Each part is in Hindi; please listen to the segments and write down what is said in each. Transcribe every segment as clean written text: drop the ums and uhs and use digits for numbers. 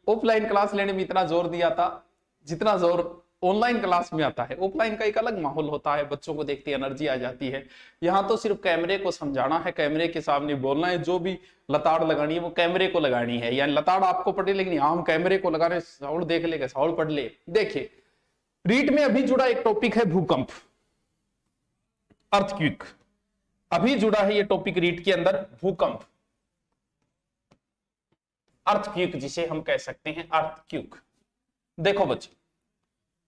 ऑफलाइन क्लास लेने में इतना जोर दिया था जितना जोर ऑनलाइन क्लास में आता है। ऑफलाइन का एक अलग माहौल होता है, बच्चों को देखते एनर्जी आ जाती है। यहाँ तो सिर्फ कैमरे को समझाना है, कैमरे के सामने बोलना है, जो भी लताड़ लगानी है वो कैमरे को लगानी है। यानी लताड़ आपको पढ़े लेकिन हम कैमरे को लगाने, साउंड देख लेगा, साउंड पढ़ ले। देखिए रीट में अभी जुड़ा एक टॉपिक है भूकंप, अर्थक्वेक। अभी जुड़ा है ये टॉपिक रीट के अंदर, भूकंप, अर्थक्वेक जिसे हम कह सकते हैं, अर्थक्वेक। देखो बच्चों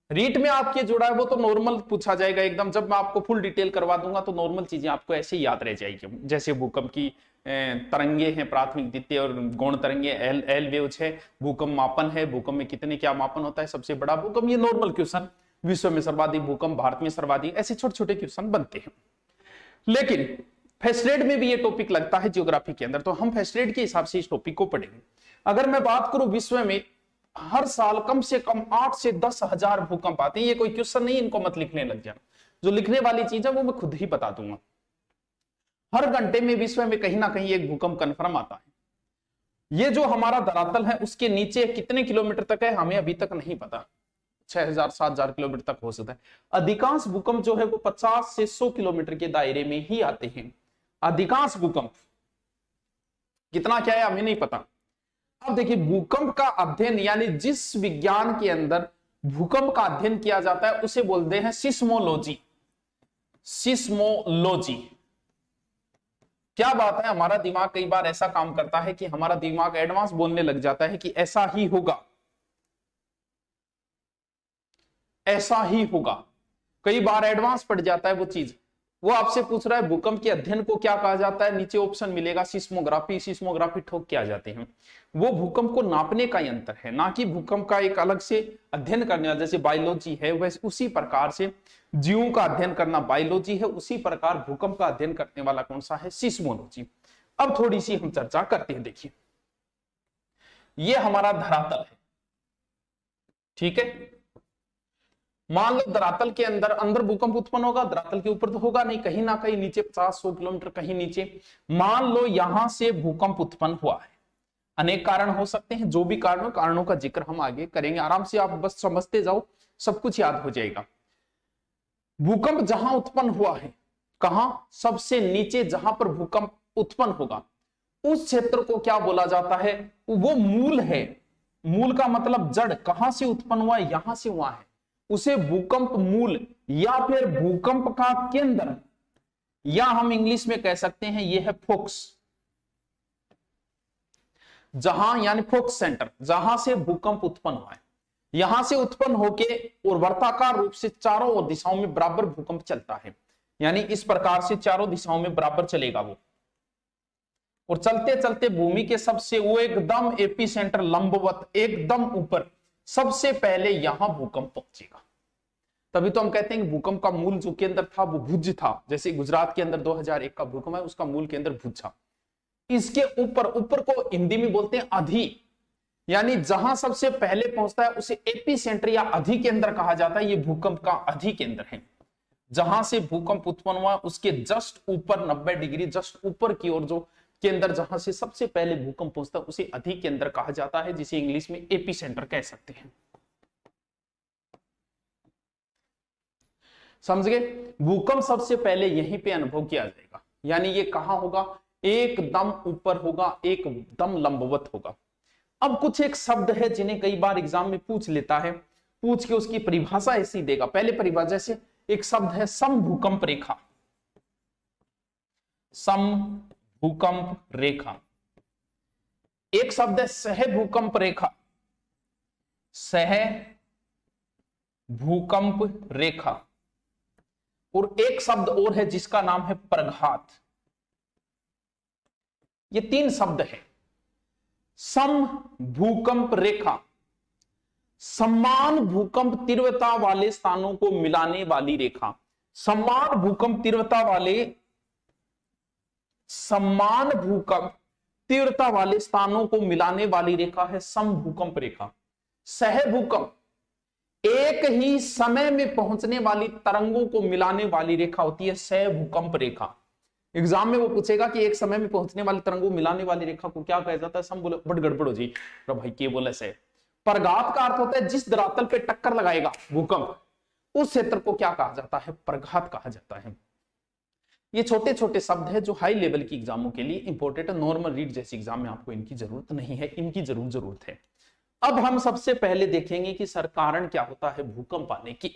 रीट में आपके जुड़ा है वो तो नॉर्मल पूछा जाएगा एकदम। जब मैं आपको फुल डिटेल करवा दूंगा तो नॉर्मल चीजें आपको ऐसे ही याद रह जाएगी, जैसे भूकंप की तरंगे हैं, प्राथमिक, द्वितीय और गौण तरंगे, एल वेव्स है, भूकंप मापन है, भूकंप में कितने क्या मापन होता है, सबसे बड़ा भूकंप, ये नॉर्मल क्वेश्चन, विश्व में सर्वाधिक भूकंप, भारत में सर्वाधिक, ऐसे छोटे छोटे क्वेश्चन बनते हैं। लेकिन फर्स्ट ग्रेड में भी ये टॉपिक लगता है ज्योग्राफी के अंदर, तो हम फर्स्ट ग्रेड के हिसाब से इस टॉपिक को पढ़ेंगे। अगर मैं बात करूं विश्व में हर साल कम से कम 8 से 10 हजार भूकंप आते हैं। ये कोई क्वेश्चन नहीं, इनको मत लिखने लग जाना, जो लिखने वाली चीज है वो मैं खुद ही बता दूंगा। हर घंटे में विश्व में कहीं ना कहीं एक भूकंप कन्फर्म आता है। ये जो हमारा धरातल है उसके नीचे कितने किलोमीटर तक है हमें अभी तक नहीं पता, 6000 7000 किलोमीटर तक हो सकता है। अधिकांश भूकंप जो है वो 50 से 100 किलोमीटर के दायरे में ही आते हैं। अधिकांश भूकंप, कितना क्या है हमें नहीं पता। अब देखिए भूकंप का अध्ययन, यानी जिस विज्ञान के अंदर भूकंप का अध्ययन किया जाता है उसे बोलते हैं सिस्मोलॉजी। सिस्मोलॉजी, क्या बात है, हमारा दिमाग कई बार ऐसा काम करता है कि हमारा दिमाग एडवांस बोलने लग जाता है कि ऐसा ही होगा, ऐसा ही होगा। कई बार एडवांस पड़ जाता है वो चीज। वो आपसे पूछ रहा है भूकंप के अध्ययन को क्या कहा जाता है, नीचे ऑप्शन मिलेगा सिस्मोग्राफी। सिस्मोग्राफी ठोक क्या जाते हैं, वो भूकंप को नापने का यंत्र है, ना कि भूकंप का एक अलग से अध्ययन करने वाला। जैसे बायोलॉजी है वैसे उसी प्रकार से जीवों का अध्ययन करना बायोलॉजी है, उसी प्रकार भूकंप का अध्ययन करने वाला कौन सा है, सिस्मोलॉजी। अब थोड़ी सी हम चर्चा करते हैं। देखिए ये हमारा धरातल है, ठीक है। मान लो धरातल के अंदर अंदर भूकंप उत्पन्न होगा, धरातल के ऊपर तो होगा नहीं, कहीं ना कहीं नीचे 50-100 किलोमीटर कहीं नीचे। मान लो यहां से भूकंप उत्पन्न हुआ है, अनेक कारण हो सकते हैं, जो भी कारण, कारणों का जिक्र हम आगे करेंगे, आराम से आप बस समझते जाओ, सब कुछ याद हो जाएगा। भूकंप जहां उत्पन्न हुआ है, कहां, सबसे नीचे जहां पर भूकंप उत्पन्न होगा उस क्षेत्र को क्या बोला जाता है, वो मूल है। मूल का मतलब जड़, कहां से उत्पन्न हुआ, यहां से हुआ है, उसे भूकंप मूल या फिर भूकंप का केंद्र, या हम इंग्लिश में कह सकते हैं ये है फोक्स। जहां यानी फोक्स सेंटर, जहां से भूकंप उत्पन्न हुआ है, यहां से उत्पन्न होके और वर्ताकार रूप से चारों ओर दिशाओं में बराबर भूकंप चलता है। यानी इस प्रकार से चारों दिशाओं में बराबर चलेगा वो, और चलते चलते भूमि के सबसे वो एकदम एपी सेंटर लंबवत एकदम ऊपर सबसे पहले यहां भूकंप पहुंचेगा। तभी तो हम कहते हैं कि भूकंप का मूल जो केंद्र था वो भुज था। जैसे गुजरात के अंदर 2001 का भूकंप है, उसका मूल केंद्र भुज था। इसके ऊपर, ऊपर को हिंदी में बोलते हैं अधि, यानी जहां सबसे पहले पहुंचता है उसे एपी सेंटर या अधि केंद्र कहा जाता है। ये भूकंप का अधि केंद्र है। जहां से भूकंप उत्पन्न हुआ उसके जस्ट ऊपर 90 डिग्री जस्ट ऊपर की ओर जो केंद्र, जहां से सबसे पहले भूकंप पहुंचता है उसे अधि केंद्र कहा जाता है, जिसे इंग्लिश में एपी सेंटर कह सकते हैं। समझ गए, भूकंप सबसे पहले यहीं पे अनुभव किया जाएगा। यानी ये कहां होगा, एकदम ऊपर होगा, एकदम लंबवत होगा। अब कुछ एक शब्द है जिन्हें कई बार एग्जाम में पूछ लेता है, पूछ के उसकी परिभाषा ऐसी देगा। पहले परिभाषा, जैसे एक शब्द है समभूकंप रेखा, समभूकंप रेखा। एक शब्द है सहभूकंप रेखा, सहभूकंप रेखा। और एक शब्द और है जिसका नाम है प्रघात। ये 3 शब्द है। समभूकंप रेखा, समान भूकंप तीव्रता वाले स्थानों को मिलाने वाली रेखा। समान भूकंप तीव्रता वाले, समान भूकंप तीव्रता वाले स्थानों को मिलाने वाली रेखा है समभूकंप रेखा। सहभूकंप, एक ही समय में पहुंचने वाली तरंगों को मिलाने वाली रेखा होती है सहभूकंप रेखा। एग्जाम में वो पूछेगा कि एक समय में पहुंचने वाली तरंगों मिलाने वाली रेखा को क्या कहा जाता है। सब बोले बड़ गड़बड़ हो जी भाई के बोले से। परघात का अर्थ होता है जिस धरातल पे टक्कर लगाएगा भूकंप, उस क्षेत्र को क्या कहा जाता है, परघात कहा जाता है। ये छोटे छोटे शब्द है जो हाई लेवल की एग्जामों के लिए इंपॉर्टेंट है। नॉर्मल रीड जैसे एग्जाम में आपको इनकी जरूरत नहीं है, इनकी जरूरत है। अब हम सबसे पहले देखेंगे कि सर कारण क्या होता है भूकंप आने की।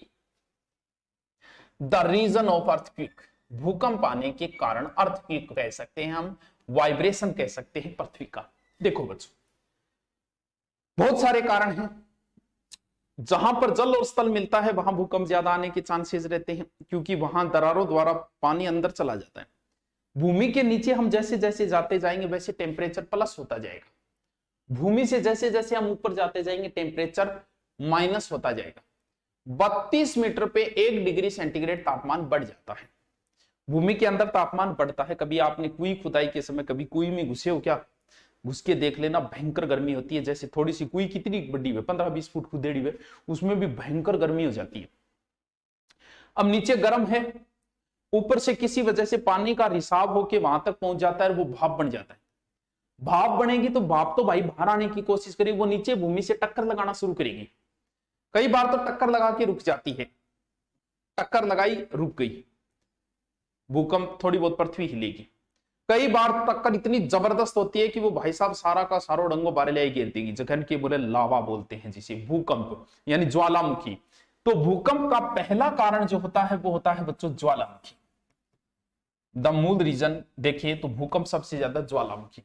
द रीजन ऑफ अर्थक्वेक, भूकंप आने के कारण, अर्थक्वेक कह सकते हैं हम, वाइब्रेशन कह सकते हैं पृथ्वी का। देखो बच्चों, बहुत सारे कारण हैं। जहां पर जल और स्थल मिलता है वहां भूकंप ज्यादा आने के चांसेस रहते हैं, क्योंकि वहां दरारों द्वारा पानी अंदर चला जाता है। भूमि के नीचे हम जैसे जैसे जाते जाएंगे वैसे टेम्परेचर प्लस होता जाएगा। भूमि से जैसे जैसे हम ऊपर जाते जाएंगे टेम्परेचर माइनस होता जाएगा। 32 मीटर पे 1 डिग्री सेंटीग्रेड तापमान बढ़ जाता है। भूमि के अंदर तापमान बढ़ता है। कभी आपने कुई खुदाई के समय कभी कुई में घुसे हो क्या? घुस के देख लेना, भयंकर गर्मी होती है। जैसे थोड़ी सी कुई कितनी बड़ी है, 15-20 फुट खुदेड़ी है, उसमें भी भयंकर गर्मी हो जाती है। अब नीचे गर्म है, ऊपर से किसी वजह से पानी का रिसाव होके वहां तक पहुंच जाता है, वो भाप बन जाता है। भाप बनेगी तो भाप तो भाई बाहर आने की कोशिश करेगी, वो नीचे भूमि से टक्कर लगाना शुरू करेगी। कई बार तो टक्कर लगा के रुक जाती है। टक्कर लगाई, रुक गई, भूकंप, थोड़ी बहुत पृथ्वी हिलेगी। कई बार टक्कर इतनी जबरदस्त होती है कि वो भाई साहब सारा का सारो डंगो बारे ले गिर देगी। जगन के बोले लावा बोलते हैं जिसे, भूकंप यानी ज्वालामुखी। तो भूकंप का पहला कारण जो होता है वो होता है बच्चों ज्वालामुखी। द मूल रीजन देखिए तो भूकंप सबसे ज्यादा ज्वालामुखी।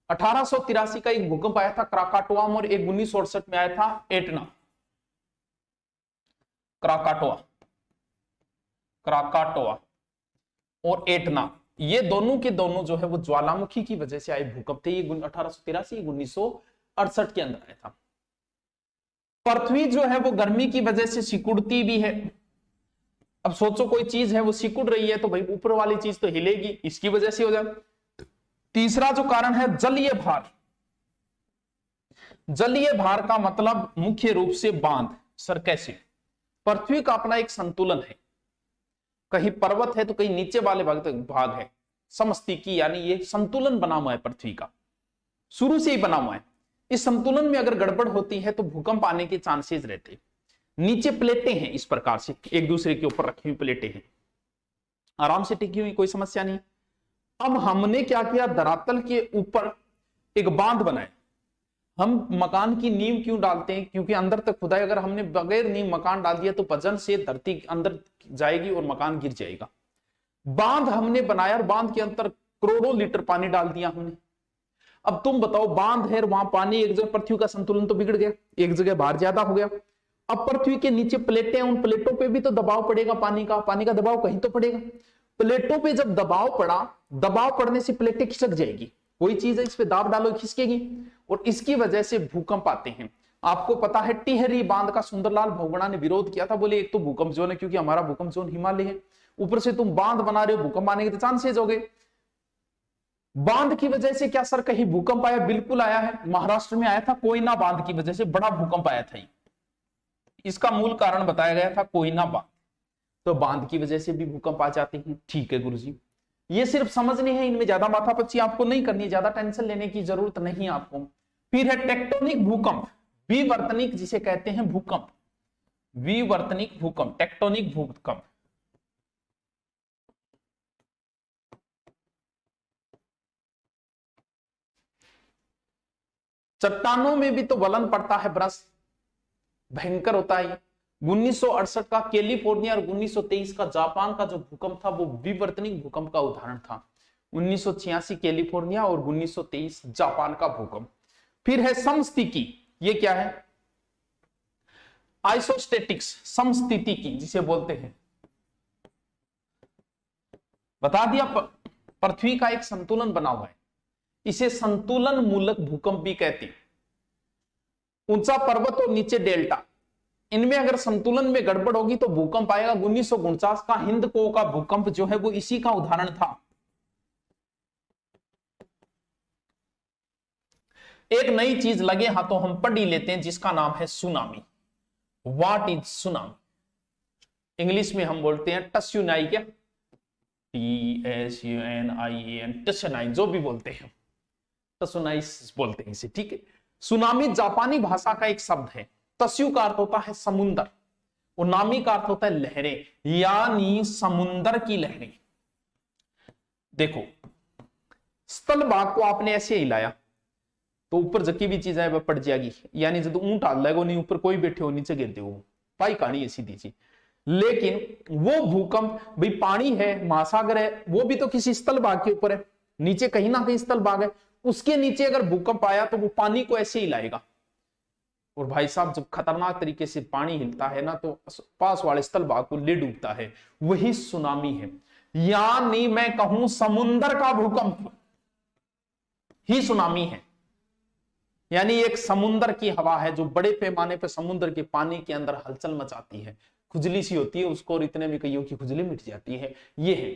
1883 का एक भूकंप आया था क्राकाटोआ, और एक 1968 में आया था एटना। क्राकाटोआ और एटना, ये दोनों के दोनों जो है वो ज्वालामुखी की वजह से आए भूकंप थे। ये 1883 1968 के अंदर आया था। पृथ्वी जो है वो गर्मी की वजह से सिकुड़ती भी है। अब सोचो कोई चीज है वो सिकुड़ रही है तो भाई ऊपर वाली चीज तो हिलेगी, इसकी वजह से हो जाए। तीसरा जो कारण है जलीय भार। जलीय भार का मतलब मुख्य रूप से बांध। सर कैसे? पृथ्वी का अपना एक संतुलन है, कहीं पर्वत है तो कहीं नीचे वाले भाग है, समस्तिकी, यानी ये संतुलन बना हुआ है पृथ्वी का, शुरू से ही बना हुआ है। इस संतुलन में अगर गड़बड़ होती है तो भूकंप आने के चांसेस रहते। नीचे प्लेटें हैं इस प्रकार से, एक दूसरे के ऊपर रखी हुई प्लेटें हैं, आराम से टिकी हुई, कोई समस्या नहीं। अब हमने क्या किया, धरातल के ऊपर एक बांध बनाया। हम मकान की नींव क्यों डालते हैं? क्योंकि अंदर तक खुदाई अगर हमने बगैर नींव मकान डाल दिया तो वजन से धरती अंदर जाएगी और मकान गिर जाएगा। बांध हमने बनाया और बांध के अंदर करोड़ों लीटर पानी डाल दिया हमने। अब तुम बताओ, बांध है वहां पानी, एक जगह पृथ्वी का संतुलन तो बिगड़ गया, एक जगह भार ज्यादा हो गया। अब पृथ्वी के नीचे प्लेटें, उन प्लेटों पे भी तो दबाव पड़ेगा पानी का दबाव कहीं तो पड़ेगा। प्लेटों पे जब दबाव पड़ा, दबाव पड़ने से प्लेटें खिसक जाएगी। कोई चीज है इस पे दाब डालो खिसकेगी, और इसकी वजह से भूकंप आते हैं। आपको पता है टिहरी बांध का सुंदरलाल बहुगुणा ने विरोध किया था, बोले एक तो भूकंप जोन है क्योंकि हमारा भूकंप जोन हिमालय है, ऊपर से तुम बांध बना रहे हो, भूकंप आने के तो चांसेस हो गए। बांध की वजह से क्या सर कहीं भूकंप आया? बिल्कुल आया है। महाराष्ट्र में आया था, कोयना बांध की वजह से बड़ा भूकंप आया था। इसका मूल कारण बताया गया था कोयना बांध। तो बांध की वजह से भी भूकंप आ जाते हैं। ठीक है गुरुजी, ये सिर्फ समझने हैं, इनमें ज्यादा माथापच्ची आपको नहीं करनी, ज्यादा टेंशन लेने की जरूरत नहीं आपको। फिर है टेक्टोनिक भूकंप, विवर्तनिक जिसे कहते हैं भूकंप, विवर्तनिक भूकंप, टेक्टोनिक भूकंप। चट्टानों में भी तो वलन पड़ता है, ब्रश भयंकर होता है। 1968 का कैलिफोर्निया और 1923 का जापान का जो भूकंप था वो विवर्तनिक भूकंप का उदाहरण था। 1986 कैलिफोर्निया और 1923 जापान का भूकंप। फिर है समस्तिकी, ये क्या है? आइसोस्टेटिक्स, समस्थितिकी जिसे बोलते हैं। बता दिया, पृथ्वी का एक संतुलन बना हुआ है, इसे संतुलन मूलक भूकंप भी कहते हैं। ऊंचा पर्वत और नीचे डेल्टा, इनमें अगर संतुलन में गड़बड़ होगी तो भूकंप आएगा। 1949 का हिंदको का भूकंप जो है वो इसी का उदाहरण था। एक नई चीज लगे हाथों हम पढ़ ही लेते हैं जिसका नाम है tsunami. What is tsunami? English में हम बोलते हैं टस्यूनाई। क्या TSUNIAN, टसुनाई, जो भी बोलते हैं, टसुनाइस बोलते हैं इसे, ठीक है। सुनामी जापानी भाषा का एक शब्द है। तस्यु का अर्थ होता है समुंदर और नामी का अर्थ होता है लहरें, यानी समुंदर की लहरें। देखो, स्थल भाग को आपने ऐसे हिलाया तो ऊपर जकी भी चीज है वह पड़ जाएगी, यानी जब ऊंट हाल लगेगा नहीं, ऊपर कोई बैठे हो नीचे गिर देगा, पाई कहानी है सीधी सी। लेकिन वो भूकंप, भाई पानी है, महासागर है, वो भी तो किसी स्थल भाग के ऊपर है, नीचे कहीं ना कहीं स्थल भाग है, उसके नीचे अगर भूकंप आया तो वो पानी को ऐसे हिलाएगा। और भाई साहब, जब खतरनाक तरीके से पानी हिलता है ना तो पास वाले स्थल भाग को ले डूबता है, वही सुनामी है। यानी मैं कहूं समुंदर का भूकंप ही सुनामी है। यानी एक समुंदर की हवा है जो बड़े पैमाने पर समुद्र के पानी के अंदर हलचल मचाती है, खुजली सी होती है उसको, और इतने में कईयों की खुजली मिट जाती है। ये है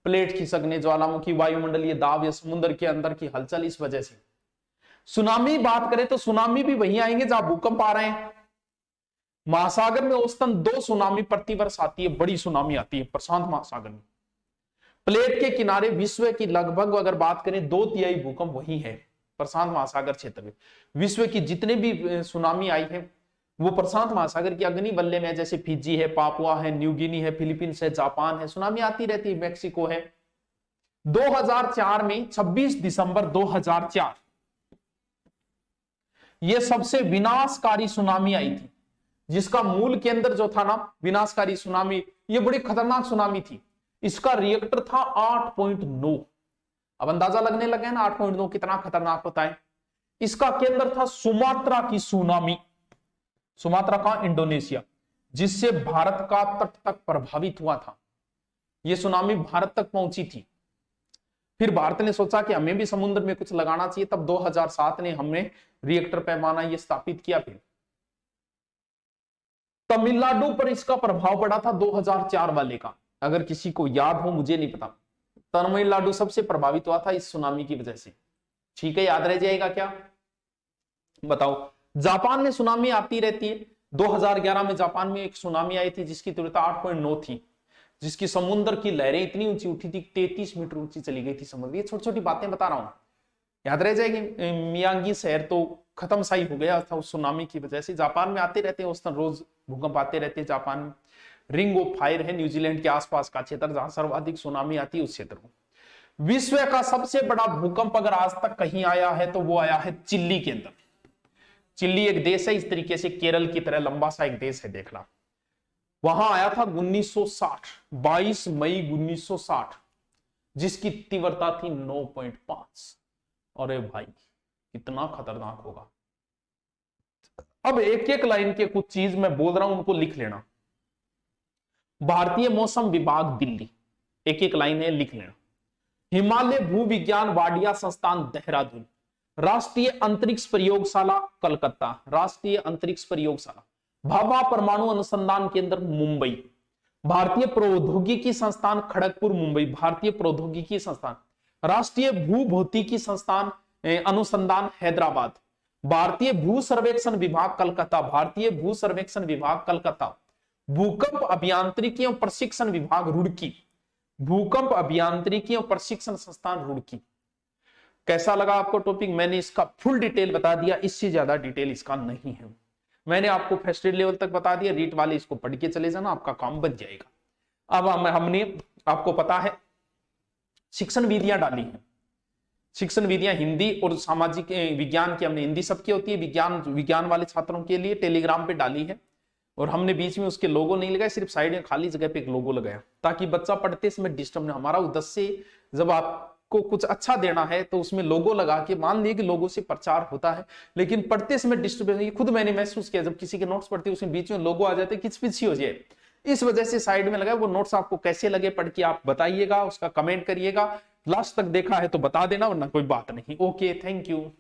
प्लेट खिसकने, ज्वालामुखी, वायुमंडलीय दाब या समुद्र के अंदर की हलचल, इस वजह से। सुनामी बात करें तो सुनामी भी वहीं आएंगे जहां भूकंप आ रहे हैं। महासागर में औसतन 2 सुनामी प्रतिवर्ष आती है, बड़ी सुनामी आती है प्रशांत महासागर में। प्लेट के किनारे विश्व की लगभग अगर बात करें 2/3 भूकंप वही है प्रशांत महासागर क्षेत्र में। विश्व की जितने भी सुनामी आई है वो प्रशांत महासागर की अग्नि वलय में, जैसे फिजी है, पापुआ है, न्यू गिनी है, फिलीपींस है, जापान है, सुनामी आती रहती है, मैक्सिको है। 2004 में 26 दिसंबर 2004 ये सबसे विनाशकारी सुनामी आई थी, जिसका मूल के अंदर जो था ना विनाशकारी सुनामी, ये बड़ी खतरनाक सुनामी थी। इसका रिएक्टर था 8.9। अब अंदाजा लगने लगे ना 8.9 कितना खतरनाक होता है। इसका केंद्र था सुमात्रा की सुनामी, सुमात्रा का इंडोनेशिया, जिससे भारत का तट तक प्रभावित हुआ था। यह सुनामी भारत तक पहुंची थी। फिर भारत ने सोचा कि हमें भी समुद्र में कुछ लगाना चाहिए, तब 2007 ने हमने रिएक्टर पैमाना ये स्थापित किया। फिर तमिलनाडु पर इसका प्रभाव पड़ा था 2004 वाले का, अगर किसी को याद हो, मुझे नहीं पता। तमिलनाडु सबसे प्रभावित हुआ था इस सुनामी की वजह से, ठीक है, याद रह जाएगा क्या बताओ। जापान में सुनामी आती रहती है। 2011 में जापान में एक सुनामी आई थी जिसकी तीव्रता 8.9 थी, जिसकी समुद्र की लहरें इतनी ऊंची उठी थी, 33 मीटर ऊंची चली गई थी समुद्र। ये छोटी छोटी बातें बता रहा हूं, याद रह जाएगी। मियांगी शहर तो खत्म सा ही हो गया था उस सुनामी की वजह से। जापान में आते रहते हैं उस तरह, रोज भूकंप आते रहते हैं जापान में। रिंग ऑफ फायर है न्यूजीलैंड के आसपास का क्षेत्र, जहां सर्वाधिक सुनामी आती है उस क्षेत्र को। विश्व का सबसे बड़ा भूकंप अगर आज तक कहीं आया है तो वो आया है चिल्ली के अंदर। चिल्ली एक देश है, इस तरीके से केरल की तरह लंबा सा एक देश है, देखना। वहां आया था 1960, 22 मई 1960, जिसकी तीव्रता थी 9.5। अरे भाई कितना खतरनाक होगा। अब एक एक लाइन के कुछ चीज मैं बोल रहा हूं, उनको लिख लेना। भारतीय मौसम विभाग दिल्ली, एक एक लाइन है, लिख लेना। हिमालय भूविज्ञान वाडिया संस्थान देहरादून, राष्ट्रीय अंतरिक्ष प्रयोगशाला कलकत्ता, राष्ट्रीय अंतरिक्ष प्रयोगशाला। भाभा परमाणु अनुसंधान केंद्र मुंबई, भारतीय प्रौद्योगिकी संस्थान खड़गपुर मुंबई, भारतीय प्रौद्योगिकी संस्थान। राष्ट्रीय भूभौतिकी संस्थान अनुसंधान हैदराबाद, भारतीय भू सर्वेक्षण विभाग कलकत्ता, भारतीय भू सर्वेक्षण विभाग कलकत्ता। भूकंप अभियांत्रिकी और प्रशिक्षण विभाग रुड़की, भूकंप अभियांत्रिकी और प्रशिक्षण संस्थान रुड़की। कैसा लगा आपको टॉपिक? मैंने इसका फुल डिटेल बता दिया, इससे ज्यादा डिटेल इसका नहीं है। मैंने आपको फर्स्ट एड लेवल तक बता दिया, रीट वाले इसको पढ़ के चले जाना, आपका काम बच जाएगा। अब हमने आपको पता है शिक्षण विधियां डाली हैं। शिक्षण विधियां हिंदी और सामाजिक विज्ञान की, हमने हिंदी सबकी होती है, विज्ञान वाले छात्रों के लिए टेलीग्राम पे डाली है। और हमने बीच में उसके लोगो नहीं लगाए, सिर्फ साइड में खाली जगह पे एक लोगो लगाया, ताकि बच्चा पढ़ते समय डिस्टर्ब ना। हमारा उद्देश्य जब आपको कुछ अच्छा देना है तो उसमें लोगो लगा के, मान लीजिए कि लोगो से प्रचार होता है, लेकिन पढ़ते समय डिस्टर्ब, ये खुद मैंने महसूस किया, जब किसी के नोट्स पढ़ते उसमें बीच में लोगो आ जाते, किचपिची हो जाए। इस वजह से साइड में लगा। वो नोट्स आपको कैसे लगे पढ़ के आप बताइएगा, उसका कमेंट करिएगा। लास्ट तक देखा है तो बता देना, वरना कोई बात नहीं। Okay, thank you.